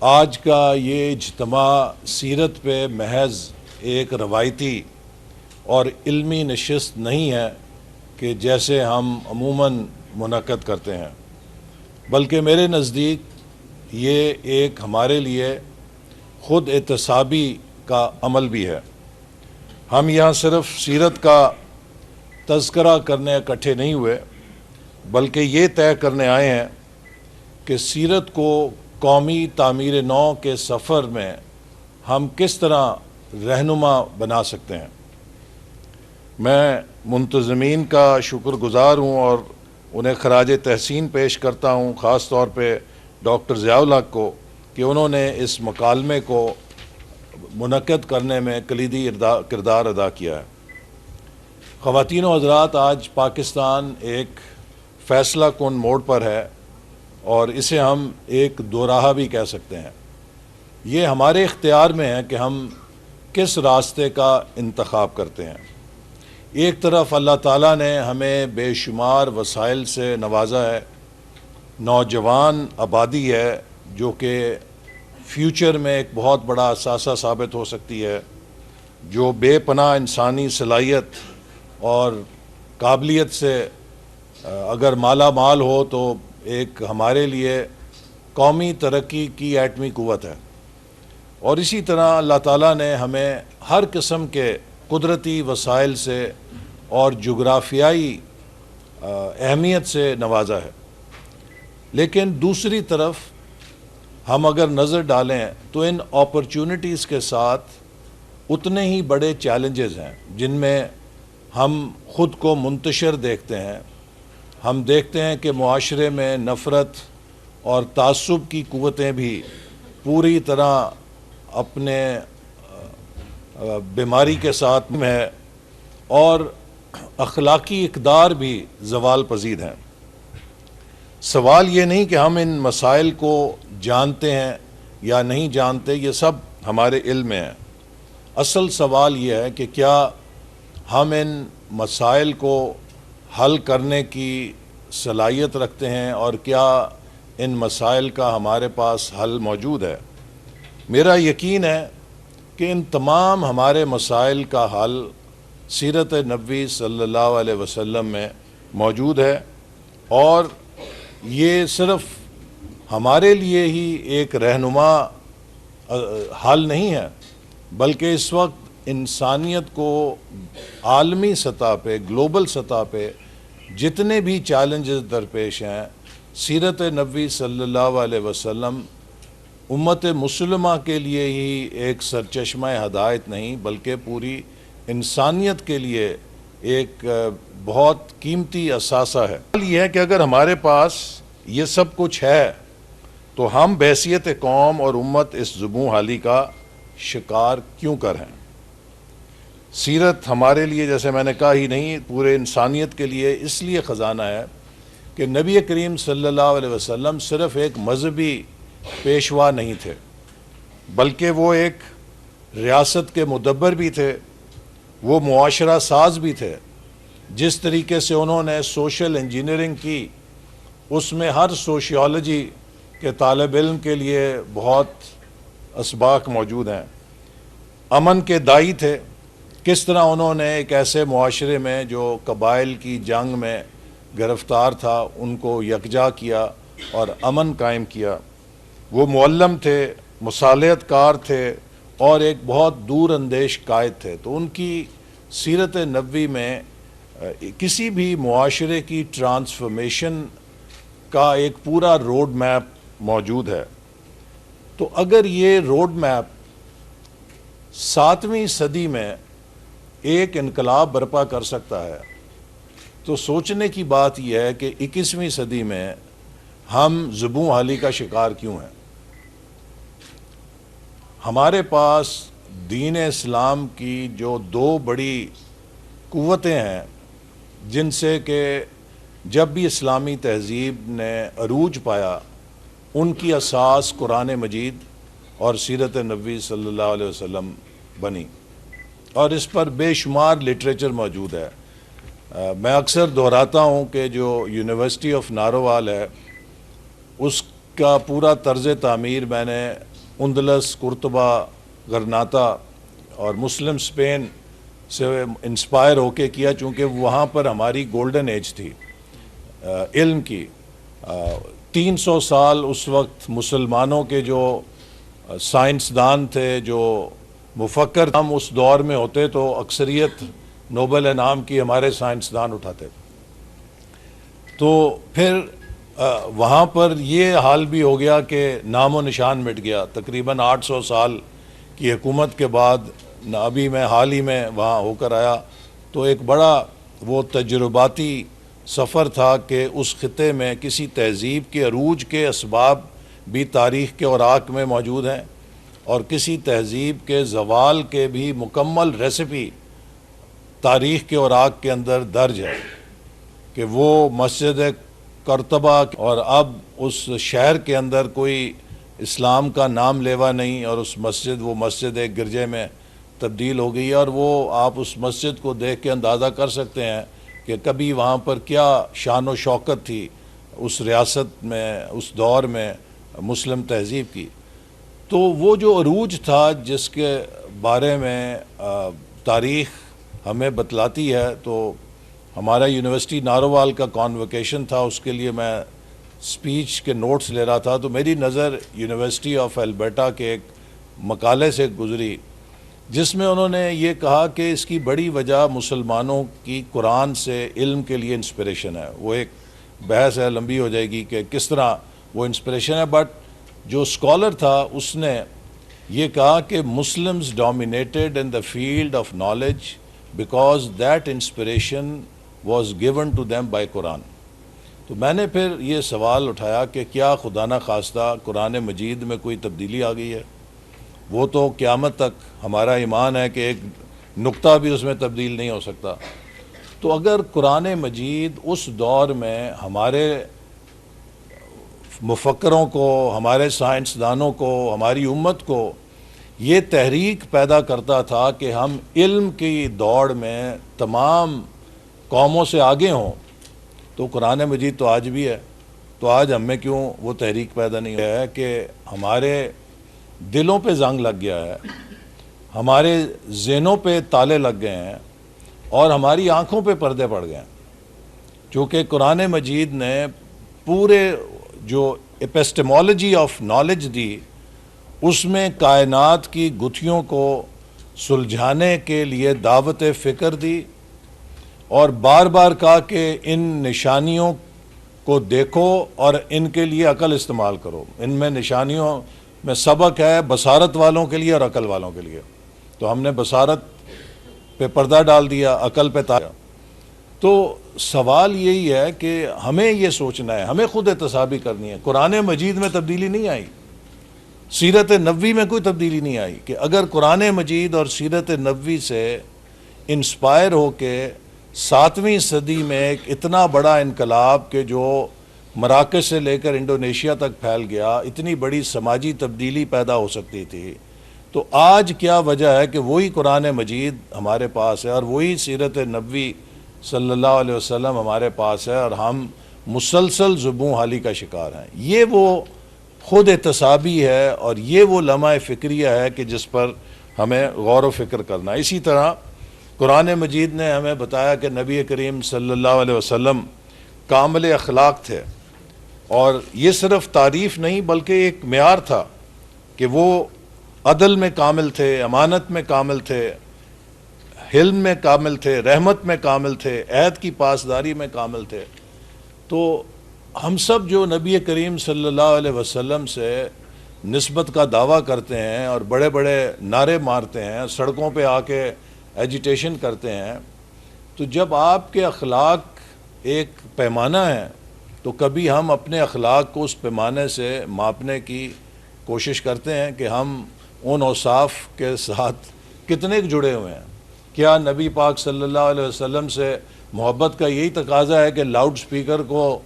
آج کا یہ اجتماع سیرت پہ محض ایک روایتی اور علمی نشست نہیں ہے کہ جیسے ہم عموماً منعقد کرتے ہیں، بلکہ میرے نزدیک یہ ایک ہمارے لیے خود احتسابی کا عمل بھی ہے۔ ہم یہاں صرف سیرت کا تذکرہ کرنے اکٹھے نہیں ہوئے، بلکہ یہ طے کرنے آئے ہیں کہ سیرت کو قومی تعمیر نو کے سفر میں ہم کس طرح رہنما بنا سکتے ہیں۔ میں منتظمین کا شکر گزار ہوں اور انہیں خراج تحسین پیش کرتا ہوں، خاص طور پہ ڈاکٹر ضیاء الحق کو، کہ انہوں نے اس مکالمے کو منعقد کرنے میں کلیدی کردار ادا کیا ہے۔ خواتین و حضرات، آج پاکستان ایک فیصلہ کن موڑ پر ہے اور اسے ہم ایک دوراہا بھی کہہ سکتے ہیں۔ یہ ہمارے اختیار میں ہے کہ ہم کس راستے کا انتخاب کرتے ہیں۔ ایک طرف اللہ تعالیٰ نے ہمیں بے شمار وسائل سے نوازا ہے، نوجوان آبادی ہے جو کہ فیوچر میں ایک بہت بڑا اثاثہ ثابت ہو سکتی ہے، جو بے پناہ انسانی صلاحیت اور قابلیت سے اگر مالا مال ہو تو ایک ہمارے لیے قومی ترقی کی ایٹمی قوت ہے۔ اور اسی طرح اللہ تعالیٰ نے ہمیں ہر قسم کے قدرتی وسائل سے اور جغرافیائی اہمیت سے نوازا ہے۔ لیکن دوسری طرف ہم اگر نظر ڈالیں تو ان اپرچونٹیز کے ساتھ اتنے ہی بڑے چیلنجز ہیں جن میں ہم خود کو منتشر دیکھتے ہیں۔ ہم دیکھتے ہیں کہ معاشرے میں نفرت اور تعصب کی قوتیں بھی پوری طرح اپنے بیماری کے ساتھ ہے اور اخلاقی اقدار بھی زوال پذیر ہیں۔ سوال یہ نہیں کہ ہم ان مسائل کو جانتے ہیں یا نہیں جانتے، یہ سب ہمارے علم میں ہیں۔ اصل سوال یہ ہے کہ کیا ہم ان مسائل کو حل کرنے کی صلاحیت رکھتے ہیں اور کیا ان مسائل کا ہمارے پاس حل موجود ہے۔ میرا یقین ہے کہ ان تمام ہمارے مسائل کا حل سیرت نبوی صلی اللہ علیہ وسلم میں موجود ہے، اور یہ صرف ہمارے لیے ہی ایک رہنما حل نہیں ہے، بلکہ اس وقت انسانیت کو عالمی سطح پہ، گلوبل سطح پہ جتنے بھی چیلنجز درپیش ہیں، سیرت نبوی صلی اللہ علیہ وسلم امت مسلمہ کے لیے ہی ایک سرچشمہ ہدایت نہیں بلکہ پوری انسانیت کے لیے ایک بہت قیمتی اثاثہ ہے۔ یہ ہے کہ اگر ہمارے پاس یہ سب کچھ ہے تو ہم بحیثیت قوم اور امت اس زبوں حالی کا شکار کیوں کر ہیں۔ سیرت ہمارے لیے، جیسے میں نے کہا ہی نہیں، پورے انسانیت کے لیے اس لیے خزانہ ہے کہ نبی کریم صلی اللہ علیہ وسلم صرف ایک مذہبی پیشوا نہیں تھے، بلکہ وہ ایک ریاست کے مدبر بھی تھے، وہ معاشرہ ساز بھی تھے۔ جس طریقے سے انہوں نے سوشل انجینئرنگ کی، اس میں ہر سوشیالوجی کے طالب علم کے لیے بہت اسباق موجود ہیں۔ امن کے دائی تھے، کس طرح انہوں نے ایک ایسے معاشرے میں جو قبائل کی جنگ میں گرفتار تھا ان کو یکجا کیا اور امن قائم کیا۔ وہ معلم تھے، مصالحت کار تھے اور ایک بہت دور اندیش قائد تھے۔ تو ان کی سیرت نبوی میں کسی بھی معاشرے کی ٹرانسفارمیشن کا ایک پورا روڈ میپ موجود ہے۔ تو اگر یہ روڈ میپ 7ویں صدی میں ایک انقلاب برپا کر سکتا ہے تو سوچنے کی بات یہ ہے کہ 21ویں صدی میں ہم زبوں حالی کا شکار کیوں ہیں۔ ہمارے پاس دین اسلام کی جو دو بڑی قوتیں ہیں جن سے کہ جب بھی اسلامی تہذیب نے عروج پایا، ان کی اساس قرآن مجید اور سیرت نبوی صلی اللہ علیہ وسلم بنی، اور اس پر بے شمار لٹریچر موجود ہے۔ میں اکثر دہراتا ہوں کہ جو یونیورسٹی آف ناروال ہے اس کا پورا طرز تعمیر میں نے اندلس، قرطبہ، غرناطہ اور مسلم اسپین سے انسپائر ہو کے کیا، چونکہ وہاں پر ہماری گولڈن ایج تھی علم کی۔ 300 سال اس وقت مسلمانوں کے جو سائنسدان تھے، جو مفکر، ہم اس دور میں ہوتے تو اکثریت نوبل انعام کی ہمارے سائنسدان اٹھاتے۔ تو پھر وہاں پر یہ حال بھی ہو گیا کہ نام و نشان مٹ گیا۔ تقریباً 800 سال کی حکومت کے بعد ابھی میں حال ہی میں وہاں ہو کر آیا، تو ایک بڑا وہ تجرباتی سفر تھا کہ اس خطے میں کسی تہذیب کے عروج کے اسباب بھی تاریخ کے اوراق میں موجود ہیں، اور کسی تہذیب کے زوال کے بھی مکمل ریسیپی تاریخ کے اوراق کے اندر درج ہے، کہ وہ مسجد قرطبہ، اور اب اس شہر کے اندر کوئی اسلام کا نام لیوا نہیں، اور اس وہ مسجد ایک گرجے میں تبدیل ہو گئی ہے، اور وہ آپ اس مسجد کو دیکھ کے اندازہ کر سکتے ہیں کہ کبھی وہاں پر کیا شان و شوکت تھی اس ریاست میں، اس دور میں مسلم تہذیب کی۔ تو وہ جو عروج تھا جس کے بارے میں تاریخ ہمیں بتلاتی ہے، تو ہمارا یونیورسٹی نارووال کا کانوکیشن تھا، اس کے لیے میں سپیچ کے نوٹس لے رہا تھا، تو میری نظر یونیورسٹی آف البرٹا کے ایک مقالے سے گزری، جس میں انہوں نے یہ کہا کہ اس کی بڑی وجہ مسلمانوں کی قرآن سے علم کے لیے انسپریشن ہے۔ وہ ایک بحث ہے، لمبی ہو جائے گی کہ کس طرح وہ انسپریشن ہے، بٹ جو اسکالر تھا اس نے یہ کہا کہ Muslims dominated in the field of knowledge because that inspiration was given to them by Quran. تو میں نے پھر یہ سوال اٹھایا کہ کیا خدا نہ خواستہ قرآن مجید میں کوئی تبدیلی آ گئی ہے؟ وہ تو قیامت تک ہمارا ایمان ہے کہ ایک نقطہ بھی اس میں تبدیل نہیں ہو سکتا۔ تو اگر قرآن مجید اس دور میں ہمارے مفکروں کو، ہمارے سائنسدانوں کو، ہماری امت کو یہ تحریک پیدا کرتا تھا کہ ہم علم کی دوڑ میں تمام قوموں سے آگے ہوں، تو قرآن مجید تو آج بھی ہے۔ تو آج ہم میں کیوں وہ تحریک پیدا نہیں ہے کہ ہمارے دلوں پہ زنگ لگ گیا ہے، ہمارے ذہنوں پہ تالے لگ گئے ہیں، اور ہماری آنکھوں پہ پردے پڑ گئے ہیں، چونکہ قرآن مجید نے پورے جو ایپسٹمولوجی آف نالج دی، اس میں کائنات کی گتھیوں کو سلجھانے کے لیے دعوت فکر دی، اور بار بار کہا کہ ان نشانیوں کو دیکھو اور ان کے لیے عقل استعمال کرو۔ ان میں نشانیوں میں سبق ہے بصارت والوں کے لیے اور عقل والوں کے لیے۔ تو ہم نے بصارت پہ پردہ ڈال دیا، عقل پہ تایا۔ تو سوال یہی ہے کہ ہمیں یہ سوچنا ہے، ہمیں خود احتسابی کرنی ہے۔ قرآن مجید میں تبدیلی نہیں آئی، سیرت نبوی میں کوئی تبدیلی نہیں آئی، کہ اگر قرآن مجید اور سیرت نبوی سے انسپائر ہو کے 7ویں صدی میں ایک اتنا بڑا انقلاب کہ جو مراکش سے لے کر انڈونیشیا تک پھیل گیا، اتنی بڑی سماجی تبدیلی پیدا ہو سکتی تھی، تو آج کیا وجہ ہے کہ وہی قرآن مجید ہمارے پاس ہے اور وہی سیرت نبوی صلی اللہ علیہ وسلم ہمارے پاس ہے، اور ہم مسلسل زبوں حالی کا شکار ہیں؟ یہ وہ خود احتسابی ہے، اور یہ وہ لمحہ فکریہ ہے کہ جس پر ہمیں غور و فکر کرنا ہے۔ اسی طرح قرآن مجید نے ہمیں بتایا کہ نبی کریم صلی اللہ علیہ وسلم کامل اخلاق تھے، اور یہ صرف تعریف نہیں بلکہ ایک معیار تھا کہ وہ عدل میں کامل تھے، امانت میں کامل تھے، حلم میں کامل تھے، رحمت میں کامل تھے، عہد کی پاسداری میں کامل تھے۔ تو ہم سب جو نبی کریم صلی اللہ علیہ وسلم سے نسبت کا دعویٰ کرتے ہیں اور بڑے بڑے نعرے مارتے ہیں، سڑکوں پہ آ کے ایجیٹیشن کرتے ہیں، تو جب آپ کے اخلاق ایک پیمانہ ہے تو کبھی ہم اپنے اخلاق کو اس پیمانے سے ماپنے کی کوشش کرتے ہیں کہ ہم ان اوصاف کے ساتھ کتنے جڑے ہوئے ہیں؟ کیا نبی پاک صلی اللہ علیہ وسلم سے محبت کا یہی تقاضا ہے کہ لاؤڈ سپیکر کو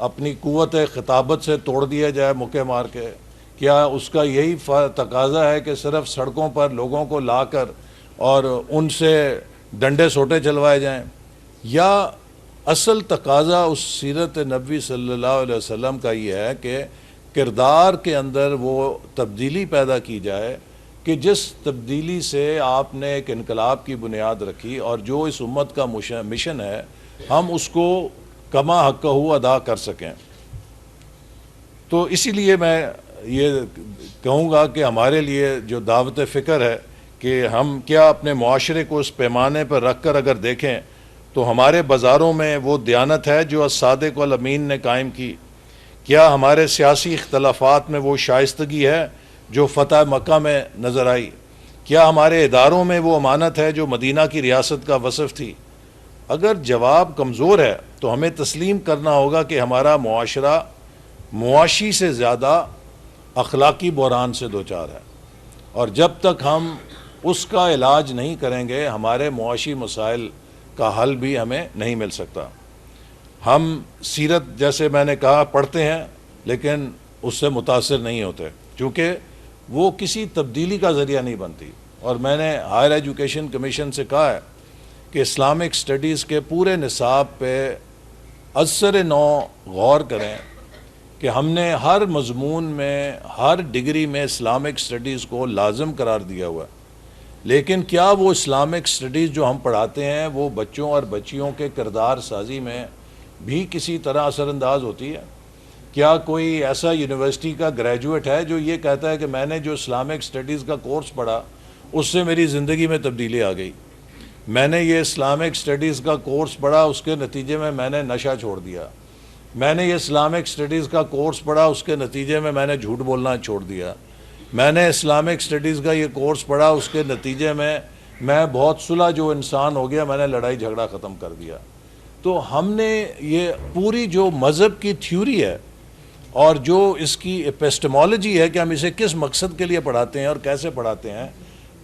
اپنی قوت خطابت سے توڑ دیا جائے مکے مار کے؟ کیا اس کا یہی تقاضا ہے کہ صرف سڑکوں پر لوگوں کو لا کر اور ان سے ڈنڈے سوٹے چلوائے جائیں؟ یا اصل تقاضا اس سیرت نبوی صلی اللہ علیہ وسلم کا یہ ہے کہ کردار کے اندر وہ تبدیلی پیدا کی جائے کہ جس تبدیلی سے آپ نے ایک انقلاب کی بنیاد رکھی اور جو اس امت کا مشن ہے ہم اس کو کما حقہ ادا کر سکیں۔ تو اسی لیے میں یہ کہوں گا کہ ہمارے لیے جو دعوت فکر ہے کہ ہم کیا اپنے معاشرے کو اس پیمانے پر رکھ کر اگر دیکھیں تو ہمارے بازاروں میں وہ دیانت ہے جو الصادق والامین نے قائم کی؟ کیا ہمارے سیاسی اختلافات میں وہ شائستگی ہے جو فتح مکہ میں نظر آئی؟ کیا ہمارے اداروں میں وہ امانت ہے جو مدینہ کی ریاست کا وصف تھی؟ اگر جواب کمزور ہے تو ہمیں تسلیم کرنا ہوگا کہ ہمارا معاشرہ معاشی سے زیادہ اخلاقی بحران سے دوچار ہے، اور جب تک ہم اس کا علاج نہیں کریں گے ہمارے معاشی مسائل کا حل بھی ہمیں نہیں مل سکتا۔ ہم سیرت جیسے میں نے کہا پڑھتے ہیں لیکن اس سے متاثر نہیں ہوتے کیونکہ وہ کسی تبدیلی کا ذریعہ نہیں بنتی، اور میں نے ہائر ایجوکیشن کمیشن سے کہا ہے کہ اسلامک سٹڈیز کے پورے نصاب پہ ازسر نو غور کریں کہ ہم نے ہر مضمون میں ہر ڈگری میں اسلامک سٹڈیز کو لازم قرار دیا ہوا ہے، لیکن کیا وہ اسلامک سٹڈیز جو ہم پڑھاتے ہیں وہ بچوں اور بچیوں کے کردار سازی میں بھی کسی طرح اثر انداز ہوتی ہے؟ کیا کوئی ایسا یونیورسٹی کا گریجویٹ ہے جو یہ کہتا ہے کہ میں نے جو اسلامک سٹڈیز کا کورس پڑھا اس سے میری زندگی میں تبدیلی آ گئی، میں نے یہ اسلامک سٹڈیز کا کورس پڑھا اس کے نتیجے میں نے نشہ چھوڑ دیا، میں نے یہ اسلامک سٹڈیز کا کورس پڑھا اس کے نتیجے میں نے جھوٹ بولنا چھوڑ دیا، میں نے اسلامک سٹڈیز کا یہ کورس پڑھا اس کے نتیجے میں بہت صلح جو انسان ہو گیا، میں نے لڑائی جھگڑا ختم کر دیا۔ تو ہم نے یہ پوری جو مذہب کی تھیوری ہے اور جو اس کی ایپسٹمالوجی ہے کہ ہم اسے کس مقصد کے لیے پڑھاتے ہیں اور کیسے پڑھاتے ہیں،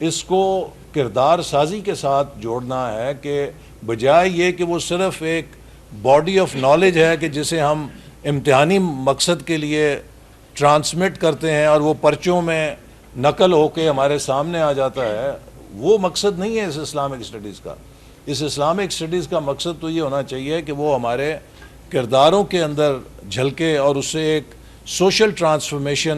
اس کو کردار سازی کے ساتھ جوڑنا ہے کہ بجائے یہ کہ وہ صرف ایک باڈی آف نالج ہے کہ جسے ہم امتحانی مقصد کے لیے ٹرانسمٹ کرتے ہیں اور وہ پرچوں میں نقل ہو کے ہمارے سامنے آ جاتا ہے، وہ مقصد نہیں ہے اس اسلامک سٹڈیز کا۔ اس اسلامک سٹڈیز کا مقصد تو یہ ہونا چاہیے کہ وہ ہمارے کرداروں کے اندر جھلکے اور اس سے ایک سوشل ٹرانسفارمیشن